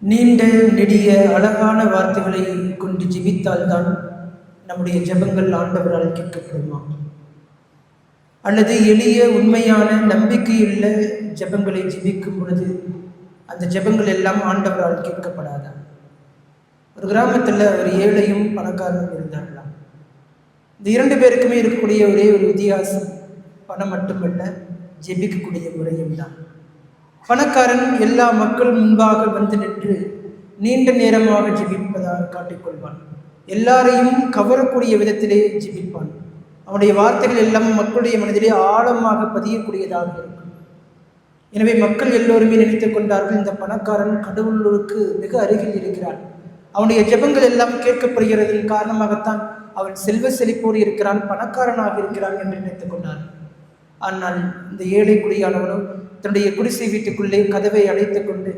நீண்ட நெடிய அழகான வார்த்தைகளை கொண்டு ஜெபித்தால்தான் நம்முடைய ஜெபங்கள் ஆண்டவரால் கேட்கப்படுமா? அல்லது எளிய உண்மையான நம்பிக்கையுள்ள ஜெபங்களை ஜெபிக்கும் பொழுது அந்த ஜெபங்கள் எல்லாம் ஆண்டவரால் கேட்கப்படாதா? ஒரு கிராமத்தில் ஒரு ஏழையும் பணக்காரனும் இருந்தார்களாம். இந்த இரண்டு பேருக்குமே இருக்கக்கூடிய ஒரே ஒரு வித்தியாசம் பணம் மட்டுமல்ல, ஜெபிக்கக்கூடிய முறையும் தான். பணக்காரன் எல்லா மக்கள் முன்பாக வந்து நின்று நீண்ட நேரமாக ஜெபிப்பதாக காட்டிக்கொள்வான். எல்லாரையும் கவரக்கூடிய விதத்திலே ஜெபிப்பான். அவனுடைய வார்த்தைகள் எல்லாம் மக்களுடைய மனதிலே ஆழமாக பதியக்கூடியதாக இருக்கும். எனவே மக்கள் எல்லோருமே நினைத்து கொண்டார்கள், இந்த பணக்காரன் கடவுளுக்கு மிக அருகில் இருக்கிறான், அவனுடைய ஜெபங்கள் எல்லாம் கேட்கப்படுகிறதன் காரணமாகத்தான் அவன் செல்வ செழிப்போடு இருக்கிறான், பணக்காரனாக இருக்கிறான் என்று நினைத்துக் கொண்டான். ஆனால் இந்த ஏழை குடியானவனோ தன்னுடைய குடிசை வீட்டுக்குள்ளே கதவை அடைத்து கொண்டு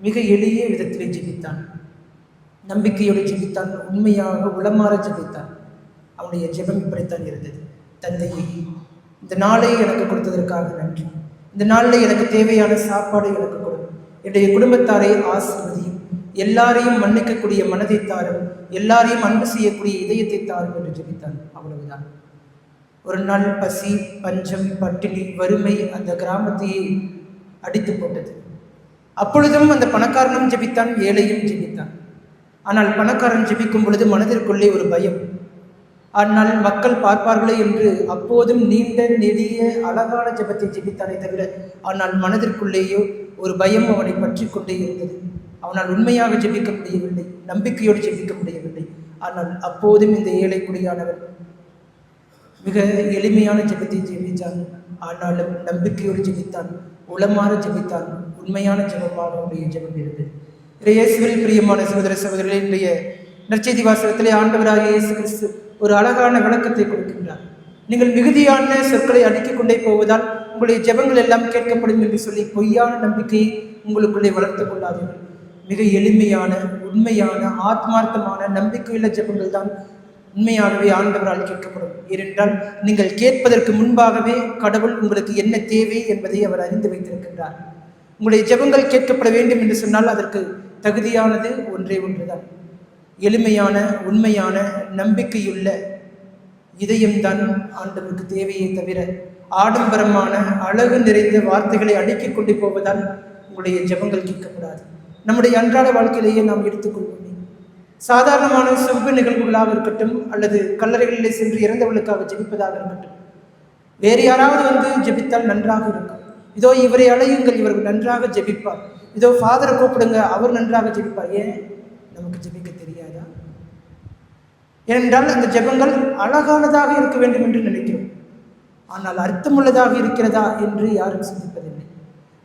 மிக எளிய விதத்திலே ஜெபித்தான். நம்பிக்கையோடு ஜெபித்தான், உண்மையாக உளமாற ஜெபித்தான். அவனுடைய ஜெபம் இப்படித்தான் இருந்தது: தந்தையே, இந்த நாளை எனக்கு கொடுத்ததற்காக நன்றி. இந்த நாளில் எனக்கு தேவையான சாப்பாடு எனக்கு கொடு. என்னுடைய குடும்பத்தாரை ஆசீர்வதியும். எல்லாரையும் மன்னிக்கக்கூடிய மனதை தாரும். எல்லாரையும் அன்பு செய்யக்கூடிய இதயத்தை தாரும் என்று ஜெபித்தான். அவ்வளவுதான். ஒரு நாள் பசி, பஞ்சம், பட்டினி, வறுமை அந்த கிராமத்தையே அடித்து போட்டது. அப்பொழுதும் அந்த பணக்காரனும் ஜெபித்தான், ஏழையும் ஜெபித்தான். ஆனால் பணக்காரன் ஜெபிக்கும் பொழுது மனதிற்குள்ளே ஒரு பயம். ஆனால் மக்கள் பார்ப்பார்களே என்று அப்போதும் நீண்ட நெடிய அழகான ஜெபத்தை ஜெபித்தானே தவிர, ஆனால் மனதிற்குள்ளேயோ ஒரு பயம் அவனை பற்றி கொண்டே இருந்தது. அவனால் உண்மையாக ஜெபிக்க முடியவில்லை, நம்பிக்கையோடு ஜெபிக்க முடியவில்லை. ஆனால் அப்போதும் இந்த ஏழை குடியானவன் மிக எளிமையான ஜெபத்தை ஜெபித்தான். ஆனாலும் நம்பிக்கையோடு ஜெபித்தான், உளமாற ஜெபித்தான். உண்மையான ஜெபமாக அவருடைய ஜெபம் இருந்தது. இயேசுவில் பிரியமான சகோதர சகோதரர்களே, இன்றைய நற்செய்தி வாசகத்திலே ஆண்டவராகிய இயேசு கிறிஸ்து ஒரு அழகான விளக்கத்தை கொடுக்கின்றார். நீங்கள் மிகுதியான சொற்களை அடுக்கிக் கொண்டே போவதால் உங்களுடைய ஜெபங்கள் எல்லாம் கேட்கப்படும் என்று சொல்லி பொய்யான நம்பிக்கையை உங்களுக்குள்ளே வளர்த்து கொள்ளாதீர்கள். மிக எளிமையான, உண்மையான, ஆத்மார்த்தமான, நம்பிக்கையுள்ள ஜெபங்கள் தான் உண்மையாகவே ஆண்டவரால் கேட்கப்படும். ஏனென்றால் நீங்கள் கேட்பதற்கு முன்பாகவே கடவுள் உங்களுக்கு என்ன தேவை என்பதை அவர் அறிந்து வைத்திருக்கின்றார். உங்களுடைய ஜெபங்கள் கேட்கப்பட வேண்டும் என்று சொன்னால் அதற்கு தகுதியானது ஒன்றே ஒன்றுதான்: எளிமையான, உண்மையான, நம்பிக்கையுள்ள இதயம்தான் ஆண்டவருக்கு தேவையே தவிர ஆடம்பரமான, அழகு நிறைந்த வார்த்தைகளை அடுக்கிக் கொண்டு போவதால் உங்களுடைய ஜெபங்கள் கேட்கப்படாது. நம்முடைய அன்றாட வாழ்க்கையிலேயே நாம் எடுத்துக்கொள்வோம். சாதாரணமான சுப நிகழ்வுகளாக இருக்கட்டும், அல்லது கல்லறைகளிலே சென்று இறந்தவர்களுக்காக ஜெபிப்பதாக இருக்கட்டும், வேறு யாராவது வந்து ஜெபித்தால் நன்றாக இருக்கும். இதோ இவரை அழையுங்கள், இவர் நன்றாக ஜெபிப்பார். இதோ ஃபாதரை கூப்பிடுங்க, அவர் நன்றாக ஜெபிப்பார். ஏன் நமக்கு ஜெபிக்க தெரியாதா? ஏனென்றால் அந்த ஜெபங்கள் அழகானதாக இருக்க வேண்டும் என்று நினைக்கிறோம். ஆனால் அர்த்தமுள்ளதாக இருக்கிறதா என்று யாரும் சிந்திப்பதில்லை.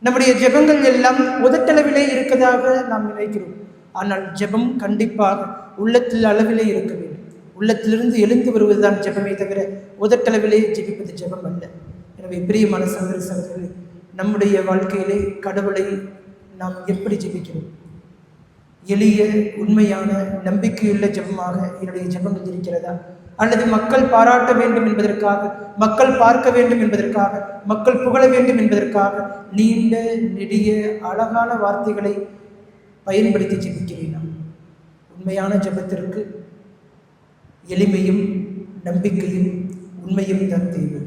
நம்முடைய ஜெபங்கள் எல்லாம் உதட்டளவிலே இருக்கதாக நாம் நினைக்கிறோம். ஆனால் ஜெபம் கண்டிப்பாக உள்ளத்தில் அளவிலே இருக்க வேண்டும். உள்ளத்திலிருந்து எழுந்து வருவதுதான் ஜெபமே தவிர உதட்டளவிலே ஜெபிப்பது ஜெபம் அல்ல. எனவே பிரியமான சகோதர சகோதரர்களே, நம்முடைய வாழ்க்கையிலே கடவுளை நாம் எப்படி ஜெபிக்கிறோம்? எளிய, உண்மையான, நம்பிக்கையுள்ள ஜெபமாக என்னுடைய ஜெபங்கள் இருக்கிறதா? அல்லது மக்கள் பாராட்ட வேண்டும் என்பதற்காக, மக்கள் பார்க்க வேண்டும் என்பதற்காக, மக்கள் புகழ வேண்டும் என்பதற்காக நீண்ட நெடிய அழகான வார்த்தைகளை பயன்படுத்தி ஜெபிக்கிறேன்? உண்மையான ஜெபத்திற்கு எளிமையும், நம்பிக்கையும், உண்மையும் தான் தேவை.